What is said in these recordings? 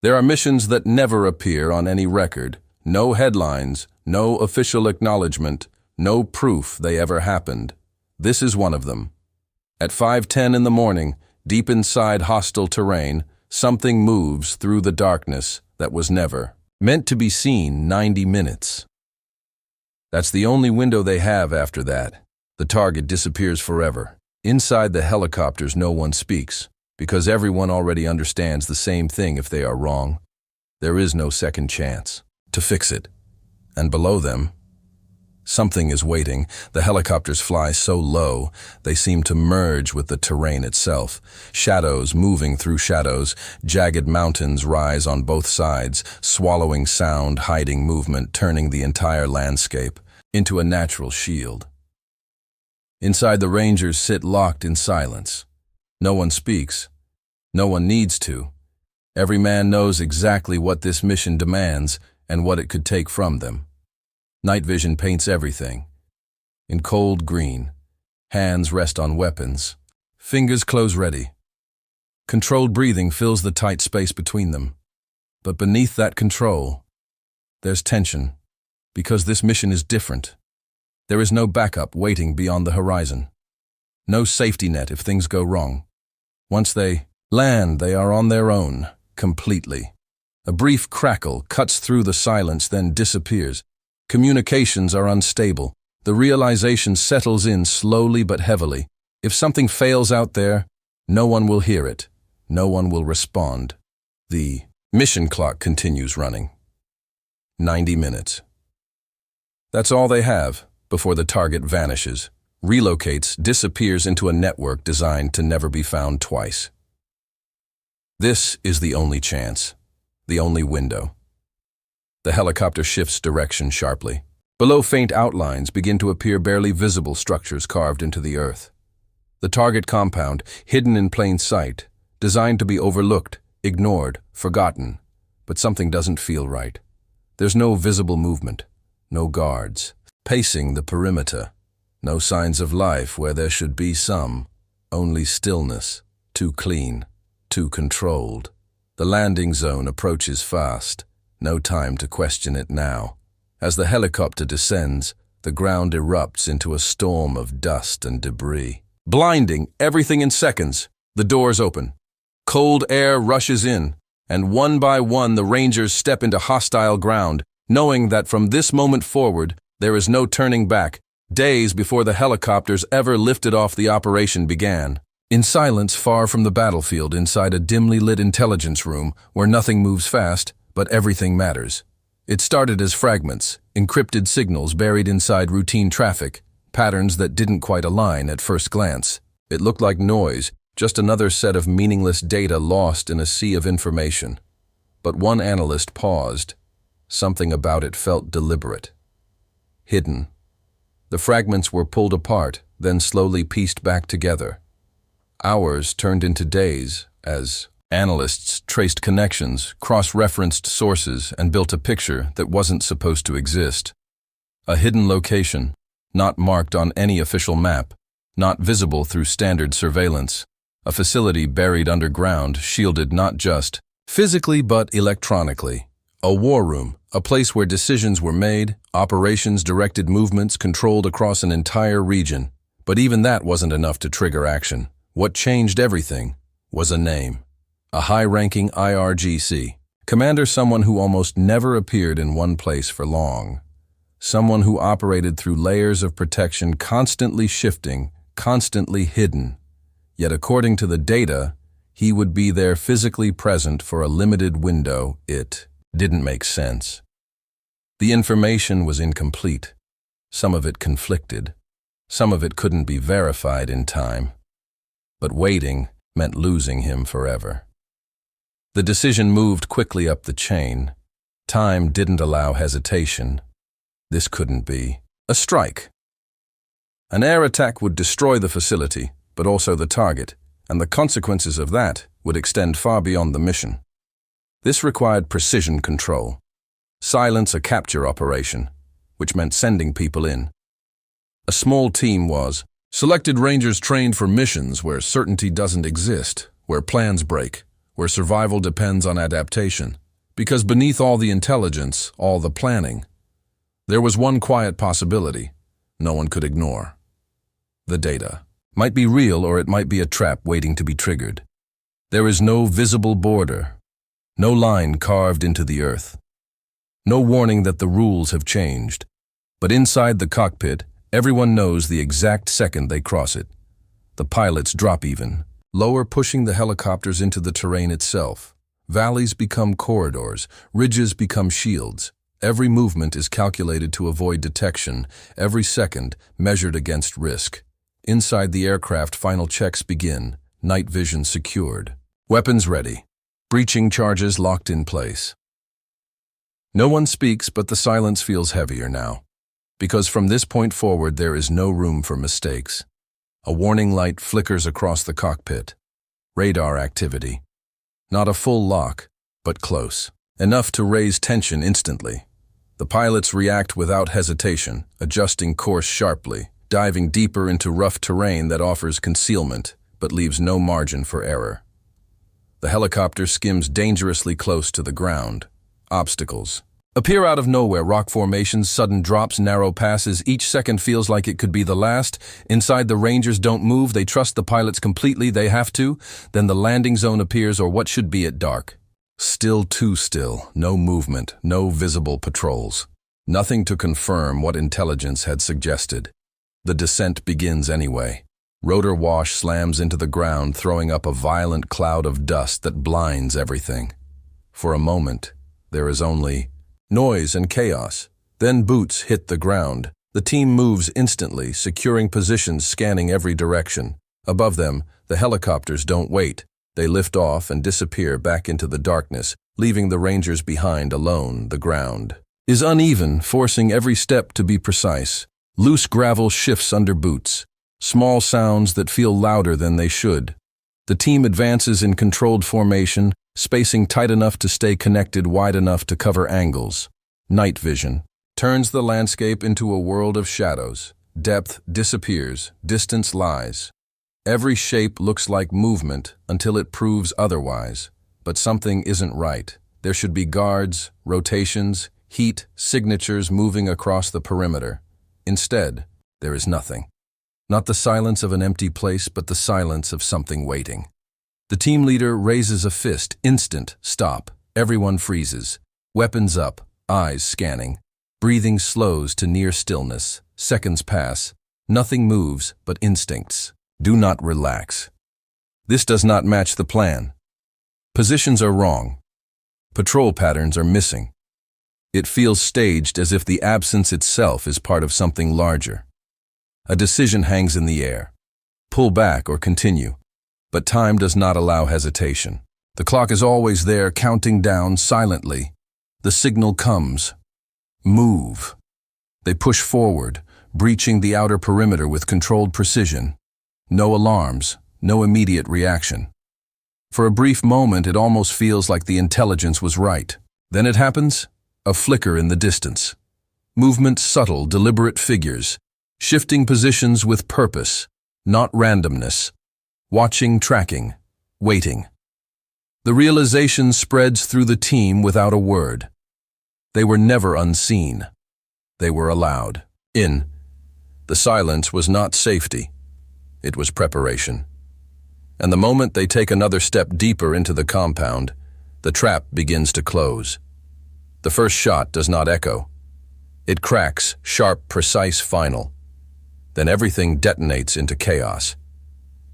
There are missions that never appear on any record. No headlines, no official acknowledgement, no proof they ever happened. This is one of them. At 5:10 in the morning, deep inside hostile terrain, something moves through the darkness that was never meant to be seen 90 minutes. That's the only window they have after that. The target disappears forever. Inside the helicopters, no one speaks, because everyone already understands the same thing. If they are wrong, there is no second chance to fix it. And below them, something is waiting. The helicopters fly so low, they seem to merge with the terrain itself. Shadows moving through shadows, jagged mountains rise on both sides, swallowing sound, hiding movement, turning the entire landscape into a natural shield. Inside, the Rangers sit locked in silence. No one speaks. No one needs to. Every man knows exactly what this mission demands and what it could take from them. Night vision paints everything in cold green. Hands rest on weapons. Fingers close ready. Controlled breathing fills the tight space between them. But beneath that control, there's tension, because this mission is different. There is no backup waiting beyond the horizon. No safety net if things go wrong. Once they land, they are on their own, completely. A brief crackle cuts through the silence, then disappears. Communications are unstable. The realization settles in slowly but heavily. If something fails out there, no one will hear it. No one will respond. The mission clock continues running. 90 minutes. That's all they have before the target vanishes, relocates, disappears into a network designed to never be found twice. This is the only chance, the only window. The helicopter shifts direction sharply. Below, faint outlines begin to appear, barely visible structures carved into the earth. The target compound, hidden in plain sight, designed to be overlooked, ignored, forgotten. But something doesn't feel right. There's no visible movement, no guards pacing the perimeter, no signs of life where there should be some, only stillness, too clean, too controlled. The landing zone approaches fast. No time to question it now. As the helicopter descends, the ground erupts into a storm of dust and debris, blinding everything in seconds. The doors open. Cold air rushes in, and one by one the Rangers step into hostile ground, knowing that from this moment forward, there is no turning back. Days before the helicopters ever lifted off, the operation began. In silence, far from the battlefield, inside a dimly lit intelligence room where nothing moves fast, but everything matters. It started as fragments, encrypted signals buried inside routine traffic, patterns that didn't quite align at first glance. It looked like noise, just another set of meaningless data lost in a sea of information. But one analyst paused. Something about it felt deliberate. Hidden. The fragments were pulled apart, then slowly pieced back together. Hours turned into days as analysts traced connections, cross-referenced sources, and built a picture that wasn't supposed to exist. A hidden location, not marked on any official map, not visible through standard surveillance. A facility buried underground, shielded not just physically but electronically. A war room, a place where decisions were made, operations directed, movements controlled across an entire region. But even that wasn't enough to trigger action. What changed everything was a name. A high-ranking IRGC commander, someone who almost never appeared in one place for long. Someone who operated through layers of protection, constantly shifting, constantly hidden. Yet according to the data, he would be there physically present for a limited window. It didn't make sense. The information was incomplete. Some of it conflicted. Some of it couldn't be verified in time. But waiting meant losing him forever. The decision moved quickly up the chain. Time didn't allow hesitation. This couldn't be. A strike. An air attack would destroy the facility, but also the target, and the consequences of that would extend far beyond the mission. This required precision control. Silence a capture operation, which meant sending people in. A small team was selected, Rangers trained for missions where certainty doesn't exist, where plans break, where survival depends on adaptation. Because beneath all the intelligence, all the planning, there was one quiet possibility no one could ignore. The data might be real, or it might be a trap waiting to be triggered. There is no visible border, no line carved into the earth, no warning that the rules have changed. But inside the cockpit, everyone knows the exact second they cross it. The pilots drop even lower, pushing the helicopters into the terrain itself. Valleys become corridors, ridges become shields. Every movement is calculated to avoid detection, every second measured against risk. Inside the aircraft, final checks begin, night vision secured. Weapons ready, breaching charges locked in place. No one speaks, but the silence feels heavier now. Because from this point forward, there is no room for mistakes. A warning light flickers across the cockpit. Radar activity. Not a full lock, but close. Enough to raise tension instantly. The pilots react without hesitation, adjusting course sharply, diving deeper into rough terrain that offers concealment, but leaves no margin for error. The helicopter skims dangerously close to the ground. Obstacles appear out of nowhere: rock formations, sudden drops, narrow passes. Each second feels like it could be the last. Inside, the Rangers don't move. They trust the pilots completely. They have to. Then the landing zone appears, or what should be at dark. Still, too still. No movement, no visible patrols. Nothing to confirm what intelligence had suggested. The descent begins anyway. Rotor wash slams into the ground, throwing up a violent cloud of dust that blinds everything. For a moment, there is only noise and chaos. Then boots hit the ground. The team moves instantly, securing positions, scanning every direction. Above them, the helicopters don't wait. They lift off and disappear back into the darkness, leaving the Rangers behind alone. The ground is uneven, forcing every step to be precise. Loose gravel shifts under boots. Small sounds that feel louder than they should. The team advances in controlled formation, spacing tight enough to stay connected, wide enough to cover angles. Night vision turns the landscape into a world of shadows. Depth disappears, distance lies. Every shape looks like movement until it proves otherwise. But something isn't right. There should be guards, rotations, heat, signatures moving across the perimeter. Instead, there is nothing. Not the silence of an empty place, but the silence of something waiting. The team leader raises a fist. Instant stop. Everyone freezes. Weapons up, eyes scanning. Breathing slows to near stillness. Seconds pass. Nothing moves but instincts. Do not relax. This does not match the plan. Positions are wrong. Patrol patterns are missing. It feels staged, as if the absence itself is part of something larger. A decision hangs in the air. Pull back or continue. But time does not allow hesitation. The clock is always there, counting down silently. The signal comes. Move. They push forward, breaching the outer perimeter with controlled precision. No alarms, no immediate reaction. For a brief moment, it almost feels like the intelligence was right. Then it happens, a flicker in the distance. Movement subtle, deliberate figures, shifting positions with purpose, not randomness. Watching, tracking, waiting. The realization spreads through the team without a word. They were never unseen. They were allowed in. The silence was not safety. It was preparation. And the moment they take another step deeper into the compound, the trap begins to close. The first shot does not echo. It cracks, sharp, precise, final. Then everything detonates into chaos.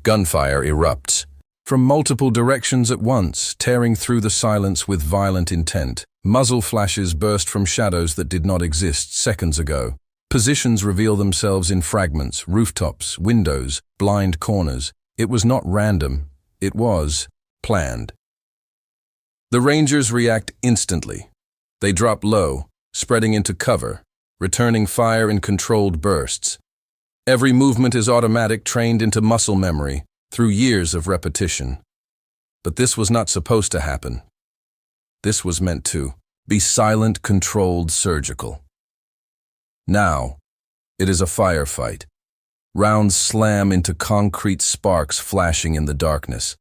Gunfire erupts from multiple directions at once, tearing through the silence with violent intent. Muzzle flashes burst from shadows that did not exist seconds ago. Positions reveal themselves in fragments, rooftops, windows, blind corners. It was not random. It was planned. The Rangers react instantly. They drop low, spreading into cover, returning fire in controlled bursts. Every movement is automatic, trained into muscle memory through years of repetition. But this was not supposed to happen. This was meant to be silent, controlled, surgical. Now, it is a firefight. Rounds slam into concrete, sparks flashing in the darkness.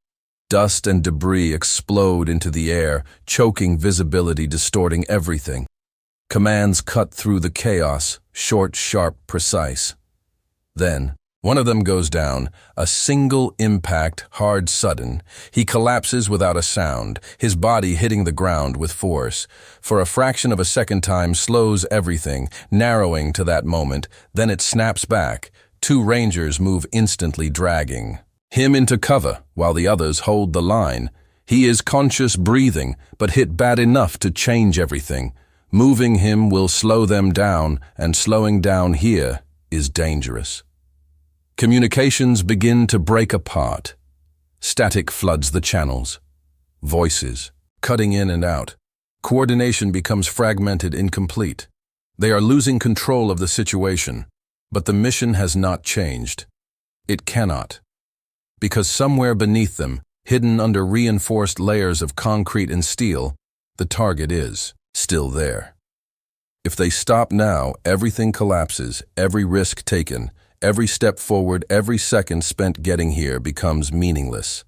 Dust and debris explode into the air, choking visibility, distorting everything. Commands cut through the chaos, short, sharp, precise. Then, one of them goes down, a single impact, hard, sudden. He collapses without a sound, his body hitting the ground with force. For a fraction of a second time slows everything, narrowing to that moment, then it snaps back. Two Rangers move instantly, dragging him into cover, while the others hold the line. He is conscious, breathing, but hit bad enough to change everything. Moving him will slow them down, and slowing down here is dangerous. Communications begin to break apart. Static floods the channels. Voices, cutting in and out. Coordination becomes fragmented, incomplete. They are losing control of the situation, but the mission has not changed. It cannot. Because somewhere beneath them, hidden under reinforced layers of concrete and steel, the target is still there. If they stop now, everything collapses, every risk taken, every step forward, every second spent getting here becomes meaningless.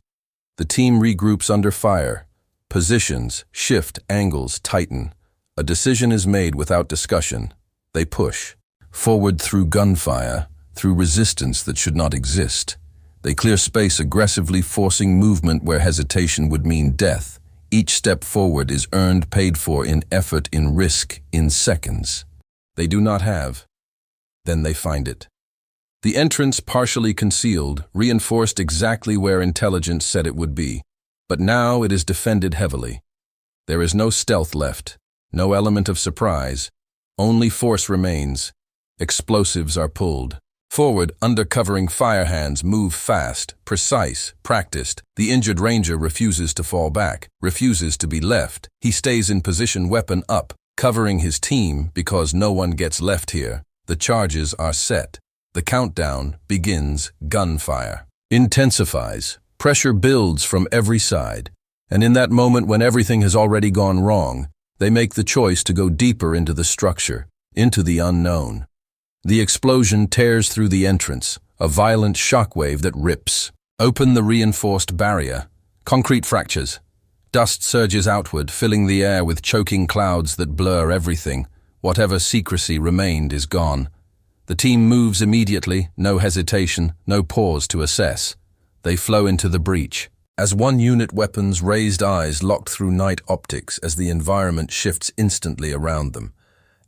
The team regroups under fire. Positions, shift, angles, tighten. A decision is made without discussion. They push. Forward through gunfire, through resistance that should not exist. They clear space aggressively, forcing movement where hesitation would mean death. Each step forward is earned, paid for in effort, in risk, in seconds. They do not have. Then they find it. The entrance, partially concealed, reinforced exactly where intelligence said it would be. But now it is defended heavily. There is no stealth left, no element of surprise. Only force remains. Explosives are pulled. Forward, under-covering fire hands move fast, precise, practiced. The injured Ranger refuses to fall back, refuses to be left. He stays in position, weapon up, covering his team because no one gets left here. The charges are set. The countdown begins. Gunfire intensifies. Pressure builds from every side. And in that moment when everything has already gone wrong, they make the choice to go deeper into the structure, into the unknown. The explosion tears through the entrance, a violent shockwave that rips open the reinforced barrier. Concrete fractures. Dust surges outward, filling the air with choking clouds that blur everything. Whatever secrecy remained is gone. The team moves immediately, no hesitation, no pause to assess. They flow into the breach. As one unit, weapons, raised eyes locked through night optics as the environment shifts instantly around them.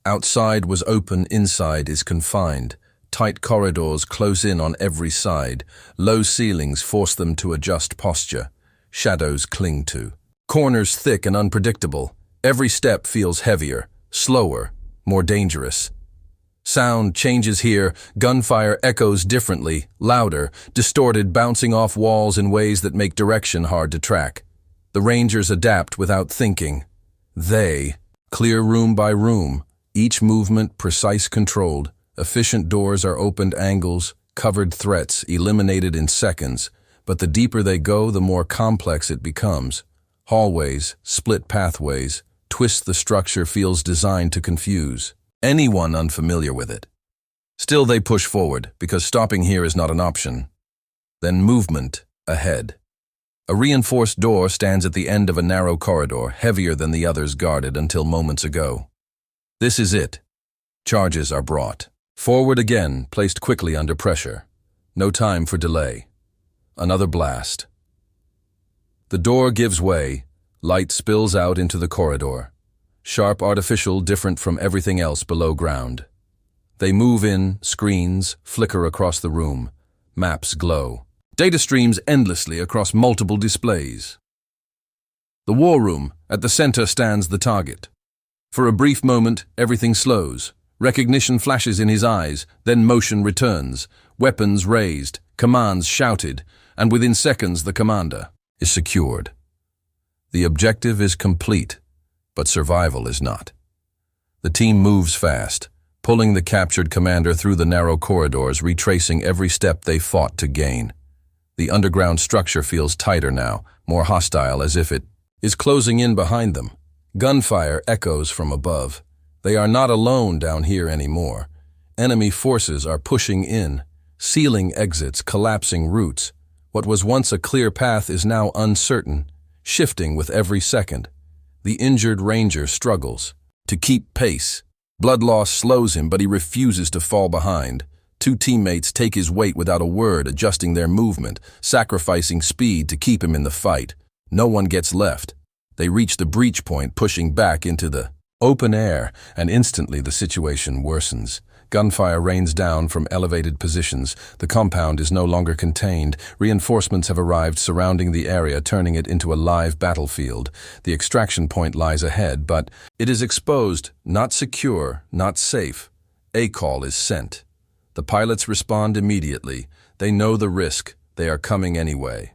Outside was open, inside is confined. Tight corridors close in on every side. Low ceilings force them to adjust posture. Shadows cling to. Corners thick and unpredictable. Every step feels heavier, slower, more dangerous. Sound changes here, gunfire echoes differently, louder, distorted, bouncing off walls in ways that make direction hard to track. The Rangers adapt without thinking. They clear room by room, each movement precise, controlled. Efficient doors are opened, angles, covered threats, eliminated in seconds. But the deeper they go, the more complex it becomes. Hallways, split pathways, twist the structure, feels designed to confuse anyone unfamiliar with it. Still they push forward, because stopping here is not an option. Then movement ahead. A reinforced door stands at the end of a narrow corridor, heavier than the others guarded until moments ago. This is it. Charges are brought. Forward again, placed quickly under pressure. No time for delay. Another blast. The door gives way. Light spills out into the corridor. Sharp, artificial, different from everything else below ground. They move in, screens flicker across the room. Maps glow. Data streams endlessly across multiple displays. The war room, at the center stands the target. For a brief moment, everything slows. Recognition flashes in his eyes, then motion returns. Weapons raised, commands shouted, and within seconds the commander is secured. The objective is complete, but survival is not. The team moves fast, pulling the captured commander through the narrow corridors, retracing every step they fought to gain. The underground structure feels tighter now, more hostile, as if it is closing in behind them. Gunfire echoes from above. They are not alone down here anymore. Enemy forces are pushing in, sealing exits, collapsing routes. What was once a clear path is now uncertain, shifting with every second. The injured ranger struggles to keep pace. Blood loss slows him, but he refuses to fall behind. Two teammates take his weight without a word, adjusting their movement, sacrificing speed to keep him in the fight. No one gets left. They reach the breach point, pushing back into the open air, and instantly the situation worsens. Gunfire rains down from elevated positions. The compound is no longer contained. Reinforcements have arrived, surrounding the area, turning it into a live battlefield. The extraction point lies ahead, but it is exposed, not secure, not safe. A call is sent. The pilots respond immediately. They know the risk. They are coming anyway.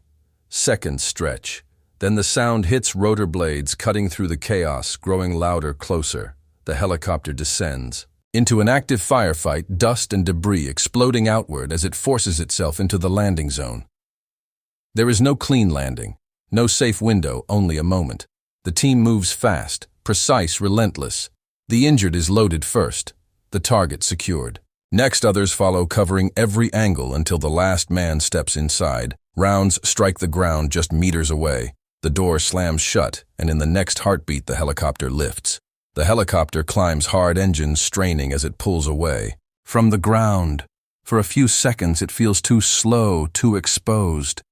Seconds stretch. Then the sound hits rotor blades, cutting through the chaos, growing louder, closer. The helicopter descends into an active firefight, dust and debris exploding outward as it forces itself into the landing zone. There is no clean landing, no safe window, only a moment. The team moves fast, precise, relentless. The injured is loaded first, the target secured. Next, others follow, covering every angle until the last man steps inside. Rounds strike the ground just meters away. The door slams shut, and in the next heartbeat the helicopter lifts. The helicopter climbs hard, engines straining as it pulls away from the ground. For a few seconds it feels too slow, too exposed.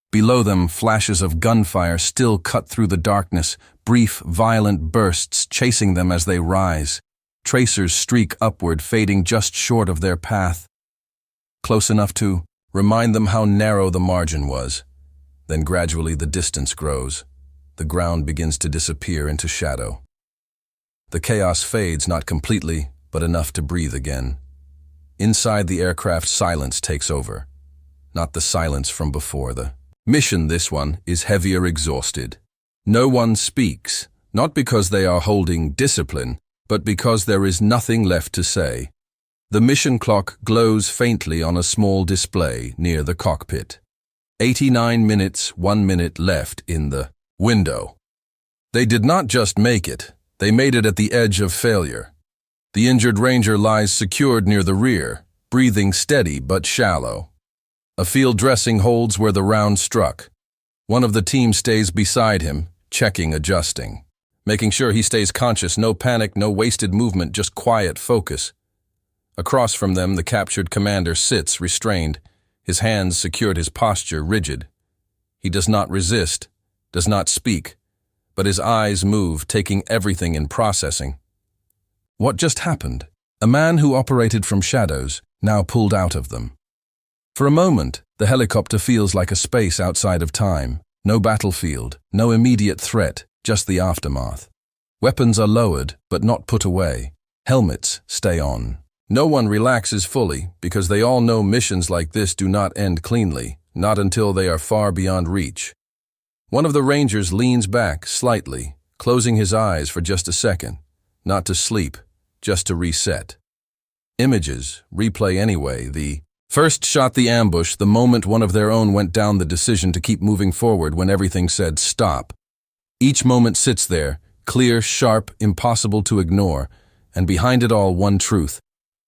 Below them, flashes of gunfire still cut through the darkness, brief, violent bursts chasing them as they rise. Tracers streak upward, fading just short of their path. Close enough to remind them how narrow the margin was. Then gradually the distance grows. The ground begins to disappear into shadow. The chaos fades, not completely, but enough to breathe again. Inside the aircraft, silence takes over. Not the silence from before. The mission, this one, is heavier, exhausted. No one speaks, not because they are holding discipline, but because there is nothing left to say. The mission clock glows faintly on a small display near the cockpit. 89 minutes, 1 minute left in the window. They did not just make it. They made it at the edge of failure. The injured ranger lies secured near the rear, breathing steady but shallow. A field dressing holds where the round struck. One of the team stays beside him, checking, adjusting, making sure he stays conscious. No panic, no wasted movement, just quiet focus. Across from them, the captured commander sits, restrained. His hands secured, his posture rigid. He does not resist, does not speak, but his eyes move, taking everything in, processing. What just happened? A man who operated from shadows, now pulled out of them. For a moment, the helicopter feels like a space outside of time. No battlefield, no immediate threat, just the aftermath. Weapons are lowered, but not put away. Helmets stay on. No one relaxes fully, because they all know missions like this do not end cleanly, not until they are far beyond reach. One of the rangers leans back slightly, closing his eyes for just a second, not to sleep, just to reset. Images replay anyway. The first shot, the ambush, the moment one of their own went down, the decision to keep moving forward when everything said stop. Each moment sits there, clear, sharp, impossible to ignore, and behind it all, one truth.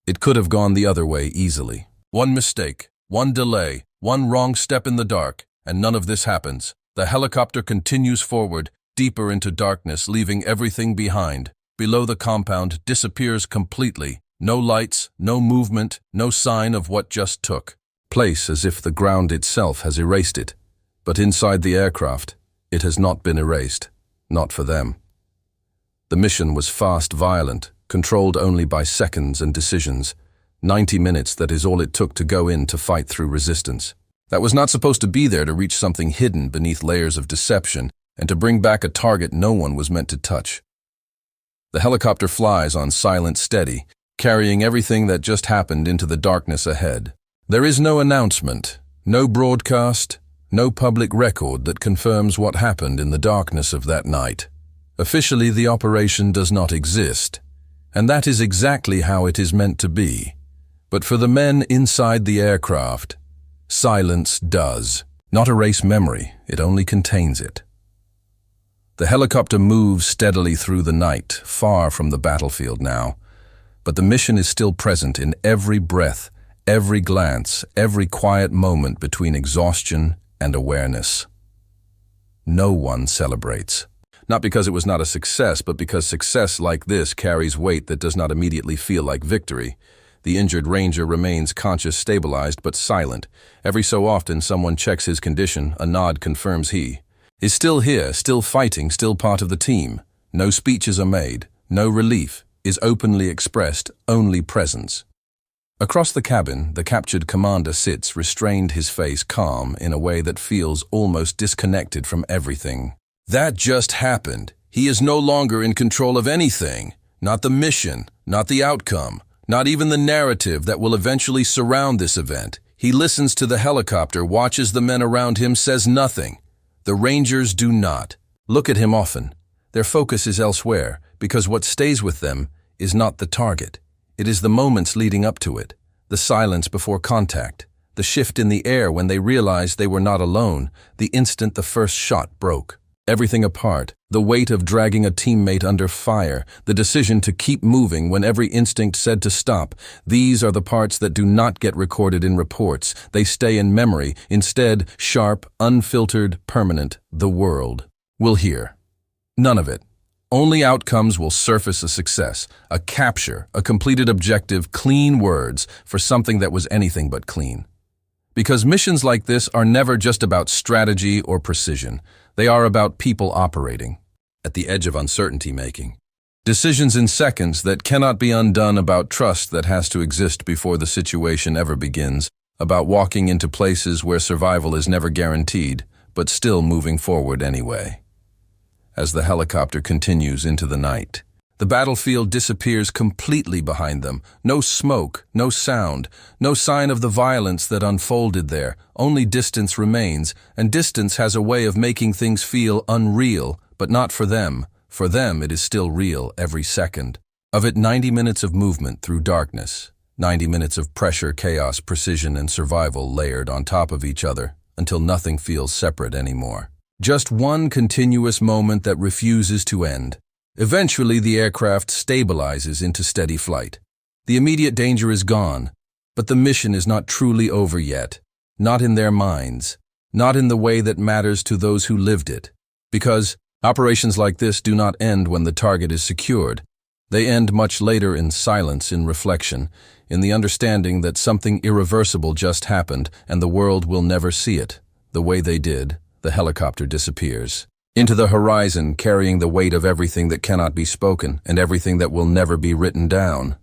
It could have gone the other way easily. One mistake, one delay, one wrong step in the dark, and none of this happens. The helicopter continues forward, deeper into darkness, leaving everything behind. Below, the compound disappears completely. No lights, no movement, no sign of what just took place, as if the ground itself has erased it. But inside the aircraft, it has not been erased. Not for them. The mission was fast, violent, controlled only by seconds and decisions. 90 minutes, that is all it took to go in to fight through resistance. That was not supposed to be there, to reach something hidden beneath layers of deception, and to bring back a target no one was meant to touch. The helicopter flies on, silent, steady, carrying everything that just happened into the darkness ahead. There is no announcement, no broadcast, no public record that confirms what happened in the darkness of that night. Officially, the operation does not exist, and that is exactly how it is meant to be. But for the men inside the aircraft, silence does not erase memory, it only contains it. The helicopter moves steadily through the night, far from the battlefield now, but the mission is still present in every breath, Every glance, every quiet moment between exhaustion and awareness. No one celebrates. Not because it was not a success, but because success like this carries weight that does not immediately feel like victory. The injured ranger remains conscious, stabilized, but silent. Every so often someone checks his condition, a nod confirms he is still here, still fighting, still part of the team. No speeches are made, no relief is openly expressed, only presence. Across the cabin, the captured commander sits, restrained, his face calm in a way that feels almost disconnected from everything. That just happened. He is no longer in control of anything. Not the mission, not the outcome, not even the narrative that will eventually surround this event. He listens to the helicopter, watches the men around him, says nothing. The Rangers do not. Look at him often. Their focus is elsewhere, because what stays with them is not the target. It is the moments leading up to it, the silence before contact, the shift in the air when they realized they were not alone, the instant the first shot broke. Everything apart, the weight of dragging a teammate under fire, the decision to keep moving when every instinct said to stop. These are the parts that do not get recorded in reports. They stay in memory, instead sharp, unfiltered, permanent. The world will hear none of it. Only outcomes will surface: a success, a capture, a completed objective, clean words for something that was anything but clean. Because missions like this are never just about strategy or precision. They are about people operating at the edge of uncertainty making. Decisions in seconds that cannot be undone, about trust that has to exist before the situation ever begins, about walking into places where survival is never guaranteed, but still moving forward anyway. As the helicopter continues into the night, the battlefield disappears completely behind them. No smoke, no sound, no sign of the violence that unfolded there. Only distance remains, and distance has a way of making things feel unreal, but not for them. For them, it is still real every second. Of it, 90 minutes of movement through darkness, 90 minutes of pressure, chaos, precision, and survival layered on top of each other until nothing feels separate anymore. Just one continuous moment that refuses to end. Eventually, the aircraft stabilizes into steady flight. The immediate danger is gone, but the mission is not truly over yet. Not in their minds, not in the way that matters to those who lived it. Because operations like this do not end when the target is secured. They end much later, in silence, in reflection, in the understanding that something irreversible just happened and the world will never see it. The way they did, the helicopter disappears into the horizon, carrying the weight of everything that cannot be spoken and everything that will never be written down.